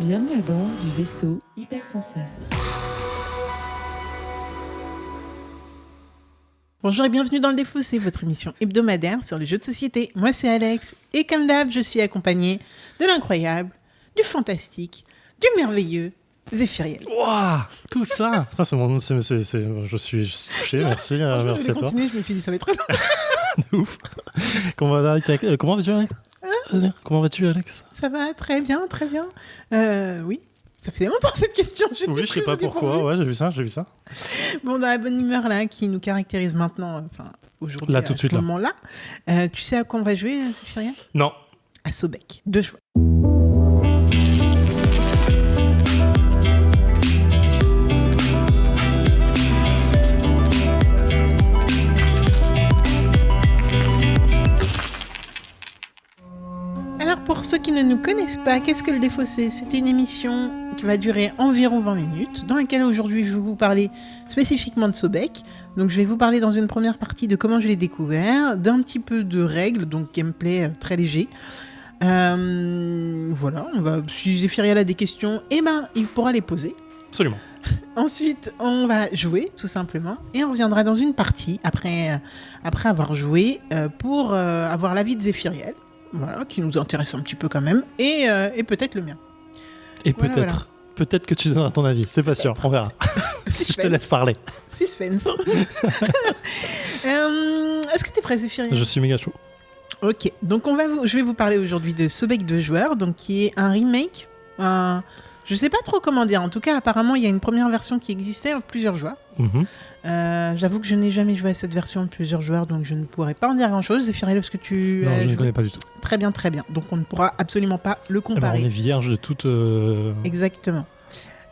Bienvenue à bord du vaisseau Hypersensas. Bonjour et bienvenue dans Le Défaussé, votre émission hebdomadaire sur les jeux de société. Moi c'est Alex et comme d'hab, je suis accompagnée de l'incroyable, du fantastique, du merveilleux Zéphiriel. Waouh, tout ça, ça c'est mon, je suis touché, merci, merci à toi. Continuer, je me suis dit ça va être long. De ouf. Comment vas-tu, Alex? Comment vas-tu, Alex? Ça va très bien, très bien. Oui. Ça fait longtemps cette question. Oui, je sais pas pourquoi. Ouais, j'ai vu ça. Bon, dans la bonne humeur là, qui nous caractérise maintenant, enfin aujourd'hui, là, tout de suite, à ce moment-là. Tu sais à quoi on va jouer, Zéphiriel? Non. À Sobek. 2 choix. Alors pour ceux qui ne nous connaissent pas, qu'est-ce que Le Défaussé? C'est une émission qui va durer environ 20 minutes, dans laquelle aujourd'hui je vais vous parler spécifiquement de Sobek. Donc je vais vous parler dans une première partie de comment je l'ai découvert, d'un petit peu de règles, donc gameplay très léger. Voilà, si Zéphiriel a des questions, il pourra les poser. Absolument. Ensuite, on va jouer, tout simplement, et on reviendra dans une partie, après avoir joué, pour avoir l'avis de Zéphiriel. Voilà, qui nous intéresse un petit peu quand même, et peut-être le mien. Et voilà. peut-être que tu donneras ton avis, c'est pas sûr, on verra. Si je te laisse parler. Suspense. Est-ce que tu es prêt, Zéphiriel? Je suis méga chaud. Ok, donc je vais vous parler aujourd'hui de Sobek 2 joueurs, donc qui est un remake. Je sais pas trop comment dire, en tout cas apparemment il y a une première version qui existait en plusieurs joueurs. J'avoue que je n'ai jamais joué à cette version de plusieurs joueurs, donc je ne pourrais pas en dire grand chose. Zéphiriel, est-ce que tu... Non, je ne connais pas du tout. Très bien, donc on ne pourra absolument pas le comparer. On est vierge de toute... Exactement.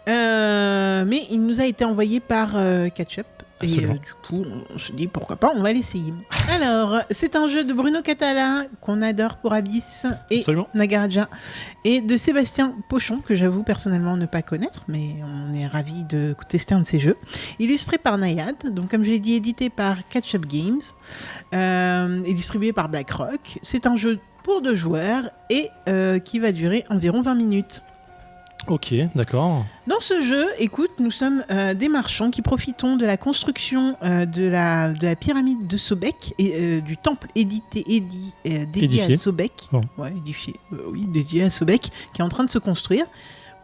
Mais il nous a été envoyé par Ketchup. Absolument. Et du coup, on se dit pourquoi pas, on va l'essayer. Alors, c'est un jeu de Bruno Catala, qu'on adore pour Abyss, et Absolument. Nagaraja, et de Sébastien Pochon, que j'avoue personnellement ne pas connaître, mais on est ravis de tester un de ces jeux. Illustré par Nayad, donc comme je l'ai dit, édité par Catch-Up Games, et distribué par BlackRock. C'est un jeu pour 2 joueurs, et qui va durer environ 20 minutes. Ok, d'accord. Dans ce jeu, écoute, nous sommes des marchands qui profitons de la construction de la pyramide de Sobek et du temple dédié Édifié. à Sobek. Bon. Ouais, édifié. Oui, dédié à Sobek, qui est en train de se construire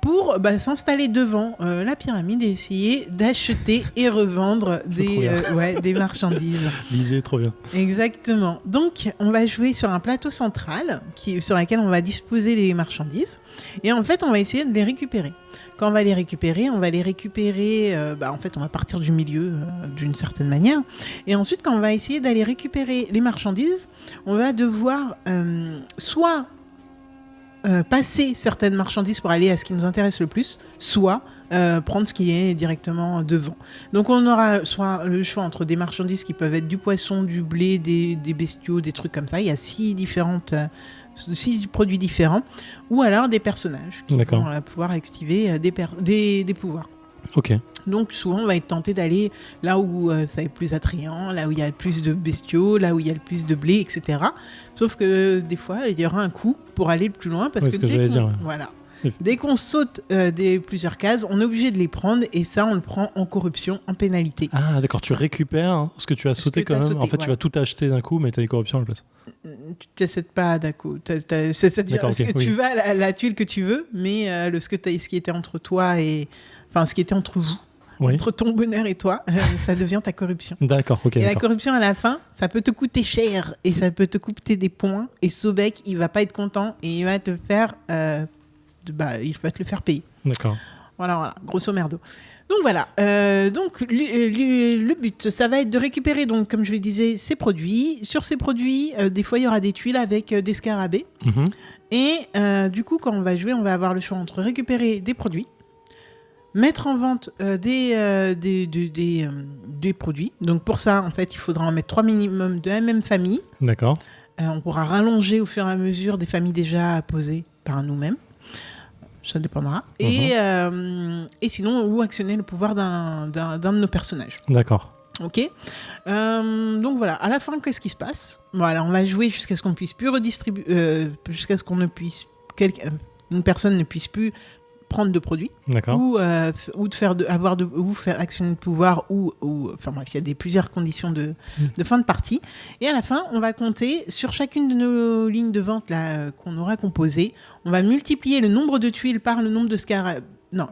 pour s'installer devant la pyramide et essayer d'acheter et revendre des marchandises. L'idée est trop bien. Exactement. Donc, on va jouer sur un plateau central sur lequel on va disposer les marchandises. Et en fait, on va essayer de les récupérer. Quand on va les récupérer, on va partir du milieu d'une certaine manière. Et ensuite, quand on va essayer d'aller récupérer les marchandises, on va devoir soit passer certaines marchandises pour aller à ce qui nous intéresse le plus, soit prendre ce qui est directement devant. Donc on aura soit le choix entre des marchandises qui peuvent être du poisson, du blé, des bestiaux, des trucs comme ça. Il y a 6 produits différents, ou alors des personnages qui vont pouvoir activer des pouvoirs. Ok. Donc souvent on va être tenté d'aller là où ça est plus attrayant, là où il y a le plus de bestiaux, là où il y a le plus de blé, etc. Sauf que des fois il y aura un coup pour aller le plus loin, parce que dès qu'on saute plusieurs cases, on est obligé de les prendre, et ça on le prend en corruption, en pénalité. Ah d'accord, tu récupères ce que tu as sauté quand même. En fait, tu vas tout acheter d'un coup, mais tu as des corruptions à la place. Tu n'achètes pas d'un coup. C'est-à-dire tu vas à la tuile que tu veux, mais ce qui était entre toi et... Enfin, ce qui était entre vous, entre ton bonheur et toi, ça devient ta corruption. D'accord, ok. La corruption, à la fin, ça peut te coûter cher, et ça peut te coûter des points. Et Sobek, il va pas être content, et il va te faire, il va te le faire payer. D'accord. Voilà, grosso merdo. Donc voilà. Le but, ça va être de récupérer, donc comme je le disais, ces produits. Sur ces produits, des fois, il y aura des tuiles avec des scarabées. Et du coup, quand on va jouer, on va avoir le choix entre récupérer des produits, mettre en vente des produits. Donc pour ça, en fait, il faudra en mettre 3 minimum de la même famille. D'accord. On pourra rallonger au fur et à mesure des familles déjà posées par nous-mêmes. Ça dépendra. Et sinon, ou actionner le pouvoir d'un de nos personnages. D'accord. Ok. Donc voilà, à la fin, qu'est-ce qui se passe? Voilà, on va jouer jusqu'à ce qu'on puisse plus redistribuer, jusqu'à ce qu'on ne puisse... une personne ne puisse plus prendre de produits D'accord. ou faire actionner le pouvoir ou enfin bref, il y a plusieurs conditions de fin de partie. Et à la fin, on va compter sur chacune de nos lignes de vente là qu'on aura composées. On va multiplier le nombre de tuiles par le nombre de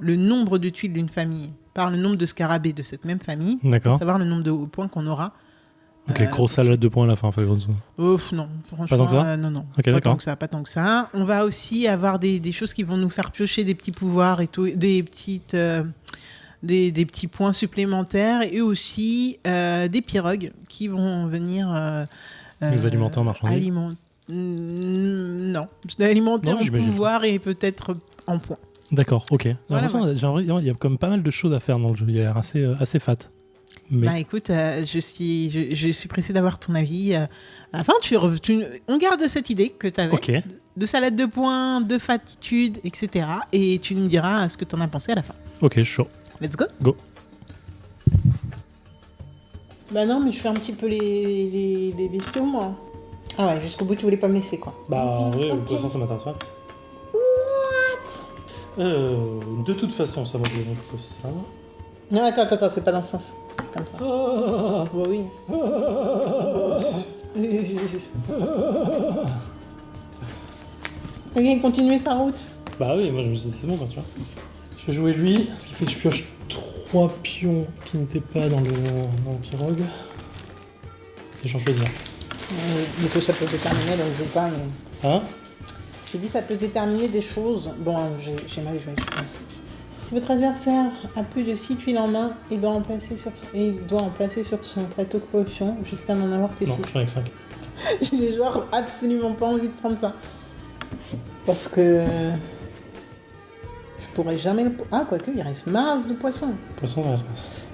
le nombre de tuiles d'une famille par le nombre de scarabées de cette même famille. D'accord. Pour savoir le nombre de points qu'on aura. Ok, grosse salade de points à la fin, fait grosso. Non, franchement, Pas tant que ça non. Ok, d'accord. Pas tant que ça. On va aussi avoir des choses qui vont nous faire piocher des petits pouvoirs et tout, des petits points supplémentaires et aussi des pirogues qui vont venir Nous alimenter en marchandises. Non, alimenter Non, en j'imagine. pouvoir et peut-être en points. D'accord, ok. Voilà, J'ai l'impression il y a comme pas mal de choses à faire dans le jeu. Il a l'air assez fat. Mais... Bah écoute, je suis pressée d'avoir ton avis. À la fin, on garde cette idée que tu avais Ok. de salade de points, de fatitude, etc. Et tu me diras ce que tu en as pensé à la fin. Ok, je suis chaud. Let's go. Go. Bah non, mais je fais un petit peu les bestiaux, moi. Ah ouais, jusqu'au bout, tu voulais pas me laisser, quoi. Bah en vrai, Ok. de toute façon, ça m'intéresse pas. De toute façon, ça va bien, je pose ça. Non, attends, c'est pas dans ce sens. Comme ça. Ah, Bah oui. Ok, continuer sa route. bah oui, moi je me suis dit c'est bon, bah, tu vois. Je vais jouer lui, ce qui fait que je pioche 3 pions qui n'étaient pas dans le pirogue. Et j'en choisis un. Du coup, ça peut déterminer, donc je joue pas, mais... Hein? J'ai dit ça peut déterminer des choses. Bon, j'ai mal joué, je pense. Si votre adversaire a plus de 6 tuiles en main, il doit en placer sur son plateau de corruption jusqu'à n'en avoir que 6. Non, je suis avec 5. J'ai genre absolument pas envie de prendre ça. Parce que... je pourrais jamais le... Ah, quoique, il reste masse de poissons. Poisson dans l'espace.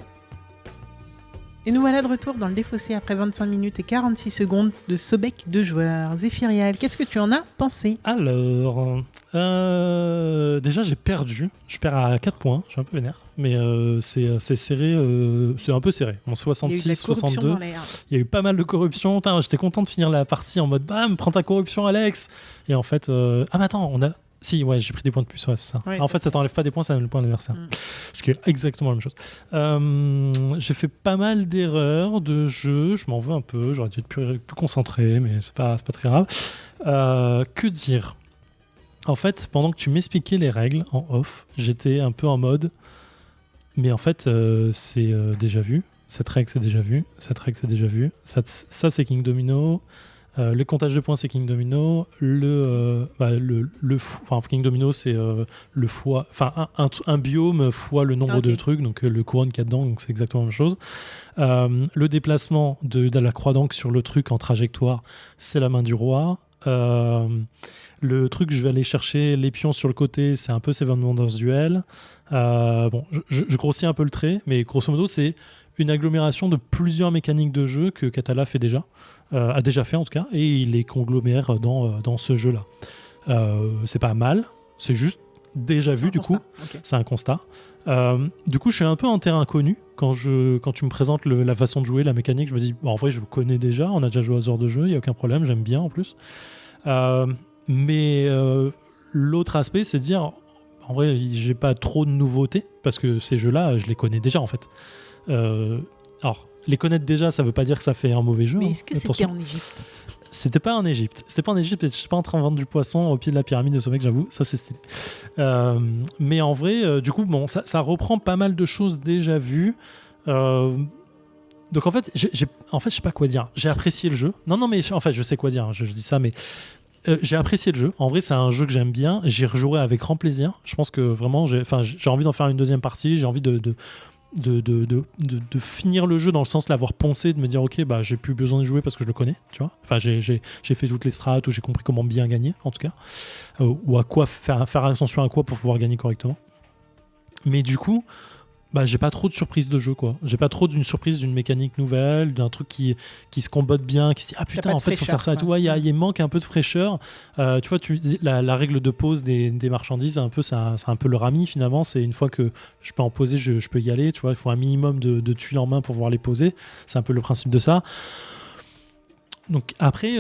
Et nous voilà de retour dans le défaussé après 25 minutes et 46 secondes de Sobek 2 joueurs. Zéphiriel, qu'est-ce que tu en as pensé? Alors, déjà j'ai perdu. Je perds à 4 points, je suis un peu vénère. Mais c'est serré, c'est un peu serré. Bon, Il y a eu de 66, la corruption 62. dans l'air. Il y a eu pas mal de corruption. Putain, j'étais content de finir la partie en mode bam, prends ta corruption, Alex. Et en fait, ah, mais attends, on a. Si, ouais, j'ai pris des points de plus, ouais, c'est ça. Ouais, En fait, ça t'enlève pas des points, ça donne le point d'adversaire. Ce qui est exactement la même chose. J'ai fait pas mal d'erreurs de jeu, je m'en veux un peu, j'aurais dû être plus concentré, mais c'est pas très grave. Que dire? En fait, pendant que tu m'expliquais les règles en off, j'étais un peu en mode, mais en fait, c'est déjà vu. Cette règle, c'est déjà vu. Cette règle, c'est déjà vu. Ça c'est King Domino. Le comptage de points, c'est King Domino. King Domino, c'est le fois, enfin un biome fois le nombre de trucs, donc le couronne qu'il y a dedans, donc c'est exactement la même chose. Le déplacement de la croix d'encre sur le truc en trajectoire, c'est la main du roi. Le truc, je vais aller chercher les pions sur le côté, c'est un peu Seven Wonders Duel. Bon, je grossis un peu le trait, mais grosso modo, c'est une agglomération de plusieurs mécaniques de jeu que Catala fait déjà, a déjà fait en tout cas, et il les conglomère dans ce jeu-là. C'est pas mal, c'est juste déjà vu, du coup. Okay. C'est un constat. Du coup, je suis un peu en terrain inconnu quand tu me présentes la façon de jouer, la mécanique. Je me dis, en vrai, je le connais déjà, on a déjà joué à ce genre de jeu, il n'y a aucun problème, j'aime bien en plus. Mais l'autre aspect, c'est de dire, en vrai, j'ai pas trop de nouveautés, parce que ces jeux-là, je les connais déjà en fait. Alors, les connaître déjà, ça veut pas dire que ça fait un mauvais jeu. Mais est-ce que c'était en Égypte ? C'était pas en Égypte. C'était pas en Égypte, et je suis pas en train de vendre du poisson au pied de la pyramide de ce mec, j'avoue, ça c'est stylé. Mais en vrai, du coup, bon, ça reprend pas mal de choses déjà vues. Donc en fait, je sais pas quoi dire. J'ai apprécié le jeu. Non, mais en fait, je sais quoi dire. Je dis ça, mais j'ai apprécié le jeu. En vrai, c'est un jeu que j'aime bien. J'y rejouerai avec grand plaisir. Je pense que vraiment, j'ai envie d'en faire une deuxième partie. J'ai envie de finir le jeu dans le sens de l'avoir poncé, de me dire ok, bah j'ai plus besoin de jouer parce que je le connais, tu vois. Enfin, j'ai fait toutes les strats où j'ai compris comment bien gagner, en tout cas, ou à quoi faire attention à quoi pour pouvoir gagner correctement. Mais du coup, bah j'ai pas trop de surprises de jeu, quoi. J'ai pas trop d'une surprise d'une mécanique nouvelle, d'un truc qui se combotte bien, qui se dit ah putain, en fait faut faire ça et tout. Ouais, il manque un peu de fraîcheur. Tu vois, la règle de pose des marchandises, c'est un peu leur ami finalement. C'est une fois que je peux en poser, je peux y aller. Tu vois, il faut un minimum de tuiles en main pour pouvoir les poser. C'est un peu le principe de ça. Donc après,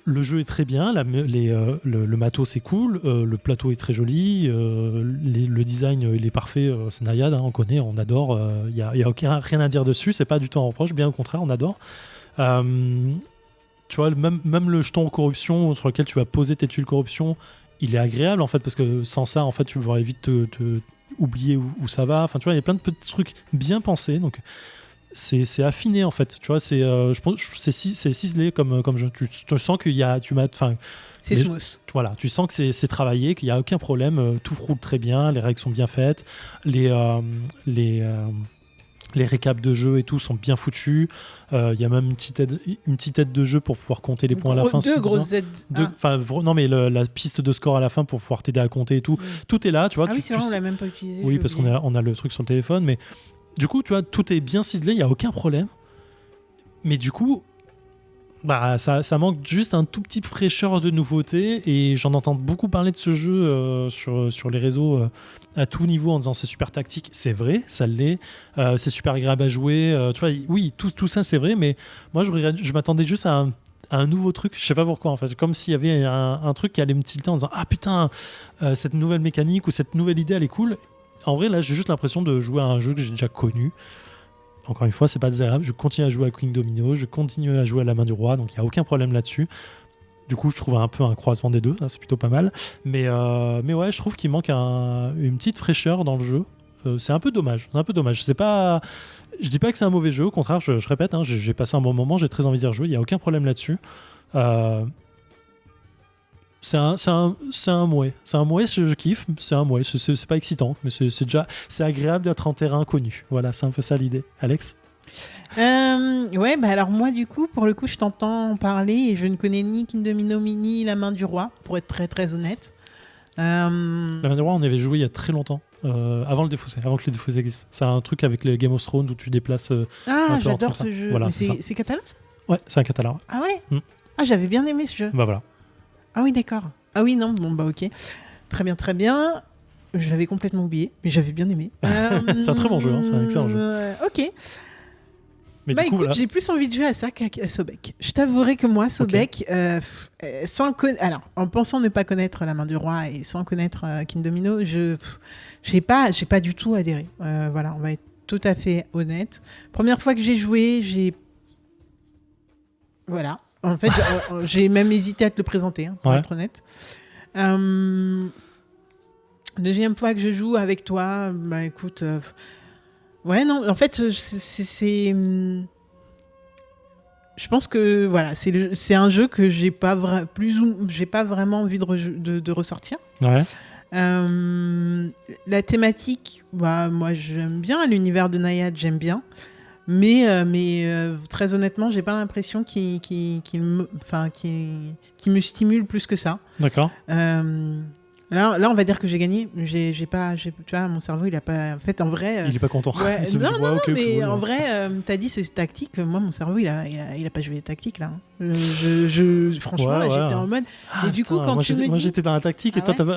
le jeu est très bien, le matos c'est cool, le plateau est très joli, le design il est parfait, c'est Nayad, on connaît, on adore, il n'y a rien à dire dessus, c'est pas du tout un reproche, bien au contraire, on adore. Tu vois, même le jeton corruption sur lequel tu vas poser tes tuiles corruption, il est agréable en fait, parce que sans ça, en fait, tu pourrais vite te oublier où ça va. Enfin, tu vois, il y a plein de petits trucs bien pensés, donc c'est affiné en fait. Tu vois, je pense, c'est ciselé comme jeu. Tu sens qu'il y a, c'est smooth. Voilà, tu sens que c'est travaillé, qu'il n'y a aucun problème, tout roule très bien, les règles sont bien faites, les récaps de jeu et tout sont bien foutus. Il y a même une petite aide de jeu pour pouvoir compter les points à la fin. Deux grosses aides. Non, mais la piste de score à la fin pour pouvoir t'aider à compter et tout. Tout est là, tu vois. Ah oui, c'est vrai, on l'a même pas utilisé. Oui, parce qu'on a le truc sur le téléphone. Mais du coup, tu vois, tout est bien ciselé, il n'y a aucun problème. Mais du coup, ça manque juste un tout petit fraîcheur de nouveauté. Et j'en entends beaucoup parler de ce jeu sur les réseaux à tout niveau en disant c'est super tactique. C'est vrai, ça l'est. C'est super agréable à jouer. Tu vois, oui, tout ça c'est vrai. Mais moi, je m'attendais juste à un nouveau truc. Je sais pas pourquoi en fait. Comme s'il y avait un truc qui allait me tilter en disant ah putain, cette nouvelle mécanique ou cette nouvelle idée elle est cool. En vrai, là, j'ai juste l'impression de jouer à un jeu que j'ai déjà connu. Encore une fois, c'est pas désagréable. Je continue à jouer à King Domino, je continue à jouer à La Main du Roi, donc il n'y a aucun problème là-dessus. Du coup, je trouve un peu un croisement des deux, hein, c'est plutôt pas mal. Mais ouais, je trouve qu'il manque une petite fraîcheur dans le jeu. C'est un peu dommage. Je dis pas que c'est un mauvais jeu, au contraire, je répète, hein, j'ai passé un bon moment, j'ai très envie d'y rejouer, il n'y a aucun problème là-dessus. C'est un mouet. C'est un mouet, je kiffe. C'est un mouet. C'est pas excitant, mais c'est agréable d'être en terrain inconnu. Voilà, c'est un peu ça l'idée. Alex ? Ouais, alors moi, du coup, pour le coup, je t'entends parler et je ne connais ni King Domino ni La Main du Roi, pour être très très honnête. La Main du Roi, on y avait joué il y a très longtemps. Avant que les Défaussés existent. C'est un truc avec les Game of Thrones où tu déplaces. J'adore ce jeu. Voilà, mais c'est catalan, ça ? Ouais, c'est un catalan. Ah ouais ? Ah, j'avais bien aimé ce jeu. Voilà. Ah oui, d'accord. Ah oui, non, ok. Très bien, très bien. Je l'avais complètement oublié, mais j'avais bien aimé. C'est un très bon jeu, hein, c'est un excellent jeu. Ok. Mais écoute, voilà. j'ai plus envie de jouer à ça qu'à Sobek. Je t'avouerai que moi, Sobek, alors, en pensant ne pas connaître La Main du Roi et sans connaître King Domino, j'ai pas du tout adhéré. Voilà, on va être tout à fait honnête. Première fois que j'ai joué, voilà. En fait, j'ai même hésité à te le présenter, pour être honnête. Deuxième fois que je joue avec toi, écoute... ouais, non, en fait, c'est... Je pense que, voilà, c'est un jeu que j'ai pas vraiment envie de ressortir. Ouais. La thématique, moi, j'aime bien. L'univers de Nayad, j'aime bien. Mais très honnêtement, j'ai pas l'impression qu'il me stimule plus que ça. D'accord. Là, on va dire que j'ai gagné. Tu vois, mon cerveau, il a pas. En fait, en vrai. Il est pas content. Ouais, non, mais en vrai, t'as dit c'est tactique. Moi, mon cerveau, il a pas joué les tactiques là. Franchement, là, j'étais en mode. Et du coup, quand moi, tu me dis. moi, j'étais dans la tactique et toi, t'avais.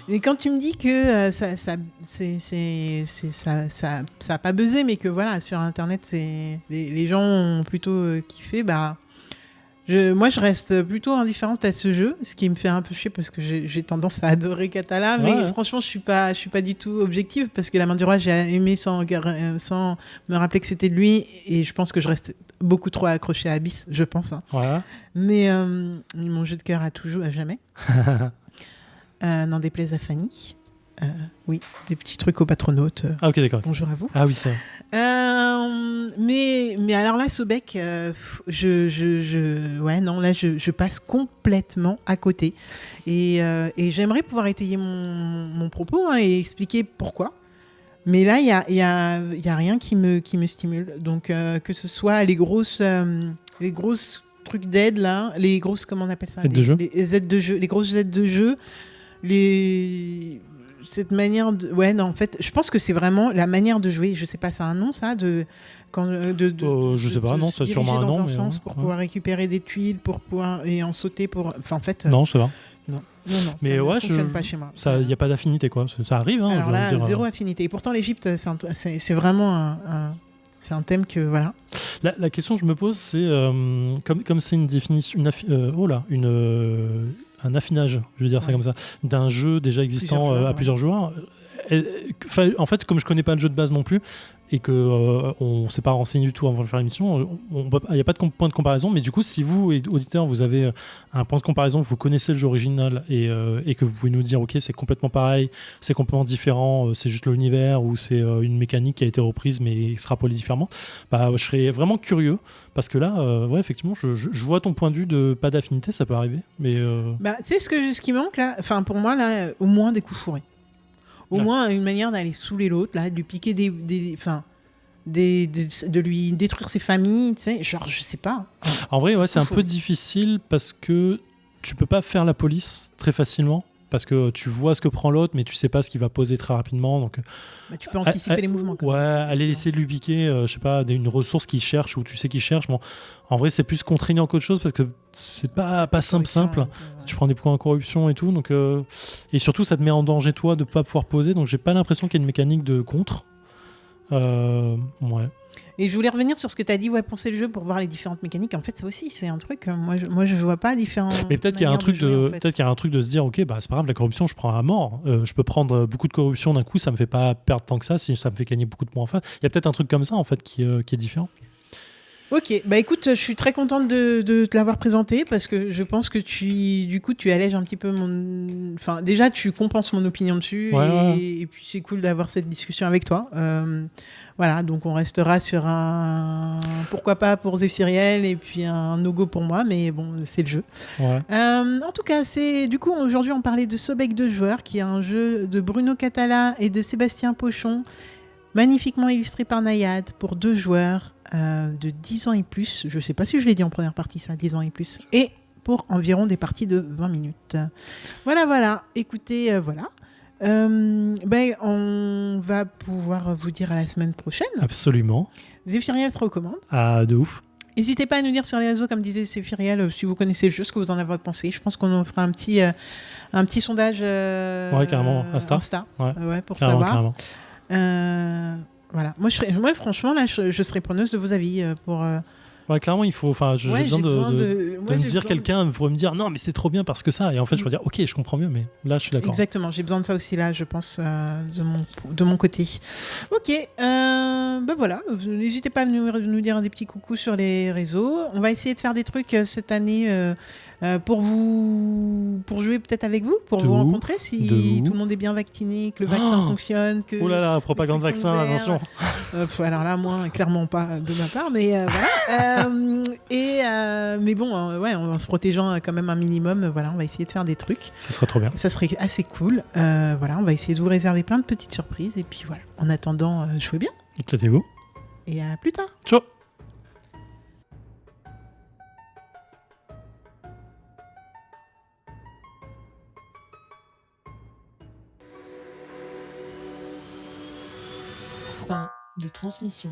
Et quand tu me dis que ça a pas buzzé, mais que voilà, sur Internet, les gens ont plutôt kiffé, moi, je reste plutôt indifférente à ce jeu, ce qui me fait un peu chier parce que j'ai tendance à adorer Catala, mais franchement, je suis pas du tout objective parce que La Main du Roi, j'ai aimé sans me rappeler que c'était de lui et je pense que je reste beaucoup trop accrochée à Abyss, je pense. Hein. Ouais. Mais mon jeu de cœur a toujours à jamais. N'en déplaise à Fanny. Oui, des petits trucs au patronaute. Ah ok, d'accord. Bonjour à vous. Ah oui, c'est vrai. Mais alors là, Sobek, je passe complètement à côté. Et j'aimerais pouvoir étayer mon propos et expliquer pourquoi. Mais là, il y a rien qui me stimule. Donc, que ce soit les grosses trucs d'aide, là, les grosses, comment on appelle ça ? Les aides de jeu, les grosses aides de jeu, cette manière de... Ouais, non, en fait, je pense que c'est vraiment la manière de jouer. Je sais pas, ça a un nom, ça, je sais pas, non, c'est sûrement un nom. Dans un sens pour pouvoir récupérer des tuiles, pour pouvoir... et en sauter pour... Enfin, en fait... Non, c'est vrai. Non, mais ça ouais, ne fonctionne pas chez moi. Il n'y a pas d'affinité, quoi. Ça arrive, hein. Alors là, zéro affinité. Et pourtant, l'Égypte, c'est vraiment C'est un thème que voilà. La question que je me pose, c'est comme c'est une définition, un affinage, je veux dire ça comme ça, d'un jeu déjà existant à plusieurs joueurs. En fait, comme je connais pas le jeu de base non plus et que on s'est pas renseigné du tout avant de faire l'émission, il n'y a pas de point de comparaison. Mais du coup, si vous, auditeurs, vous avez un point de comparaison, vous connaissez le jeu original et que vous pouvez nous dire, ok, c'est complètement pareil, c'est complètement différent, c'est juste l'univers ou c'est une mécanique qui a été reprise mais extrapolée différemment, bah, je serais vraiment curieux parce que là, ouais, effectivement, je vois ton point de vue de pas d'affinité, ça peut arriver, mais Bah, tu sais ce qui manque là, enfin pour moi là, au moins des coups fourrés. Au moins une manière d'aller saouler l'autre, là, de lui piquer de lui détruire ses familles, tu sais, genre je sais pas. En vrai, ouais, c'est un peu difficile parce que tu peux pas faire la police très facilement. Parce que tu vois ce que prend l'autre, mais tu sais pas ce qu'il va poser très rapidement. Donc, bah, tu peux anticiper les mouvements. Ouais, aller laisser lui piquer, je sais pas, une ressource qu'il cherche ou tu sais qu'il cherche. Bon, en vrai, c'est plus contraignant qu'autre chose parce que c'est pas simple. Ouais. Tu prends des points en corruption et tout. Donc, et surtout, ça te met en danger toi de pas pouvoir poser. Donc, j'ai pas l'impression qu'il y ait une mécanique de contre. Ouais. Et je voulais revenir sur ce que tu as dit, penser le jeu pour voir les différentes mécaniques. En fait, ça aussi, c'est un truc. Moi, je vois pas différents. Mais peut-être qu'il y a un truc peut-être qu'il y a un truc de se dire, ok, bah c'est pas grave, la corruption, je prends à mort. Je peux prendre beaucoup de corruption d'un coup, ça me fait pas perdre tant que ça, si ça me fait gagner beaucoup de points en face. Il y a peut-être un truc comme ça en fait qui est différent. Ok, bah écoute, je suis très contente de te l'avoir présenté parce que je pense que tu allèges un petit peu enfin, déjà, tu compenses mon opinion dessus et puis c'est cool d'avoir cette discussion avec toi. Voilà, donc on restera sur un pourquoi pas pour Zéphiriel et puis un no-go pour moi, mais bon, c'est le jeu. Ouais. En tout cas, du coup, aujourd'hui, on parlait de Sobek 2 joueurs, qui est un jeu de Bruno Catala et de Sébastien Pochon, magnifiquement illustré par Nayad pour 2 joueurs de 10 ans et plus. Je ne sais pas si je l'ai dit en première partie, ça, 10 ans et plus. Et pour environ des parties de 20 minutes. Voilà. Écoutez, voilà. On va pouvoir vous dire à la semaine prochaine. Absolument. Zéphiriel se recommande. Ah, de ouf. N'hésitez pas à nous dire sur les réseaux, comme disait Zéphiriel, si vous connaissez le jeu, ce que vous en avez pensé. Je pense qu'on en fera un petit sondage ouais, carrément. Insta. Ouais, pour carrément, savoir. Carrément. Voilà. Moi, franchement, là, je serais preneuse de vos avis pour... Ouais, clairement, il faut. Enfin, j'ai besoin de me dire quelqu'un pour me dire non, mais c'est trop bien parce que ça. Et en fait, je vais dire ok, je comprends mieux, mais là, je suis d'accord. Exactement, j'ai besoin de ça aussi là, je pense, de mon côté. Ok, voilà. N'hésitez pas à nous dire des petits coucous sur les réseaux. On va essayer de faire des trucs cette année pour jouer peut-être avec vous, pour vous rencontrer si tout le monde est bien vacciné, que le vaccin fonctionne. Que oh là là, propagande vaccin, attention. Alors là, moi, clairement pas de ma part, mais voilà. Mais bon, en se protégeant quand même un minimum, voilà, on va essayer de faire des trucs. Ça serait trop bien. Ça serait assez cool. Voilà, on va essayer de vous réserver plein de petites surprises. Et puis voilà, en attendant, jouez bien. Éclatez-vous. Et à plus tard. Ciao. Fin de transmission.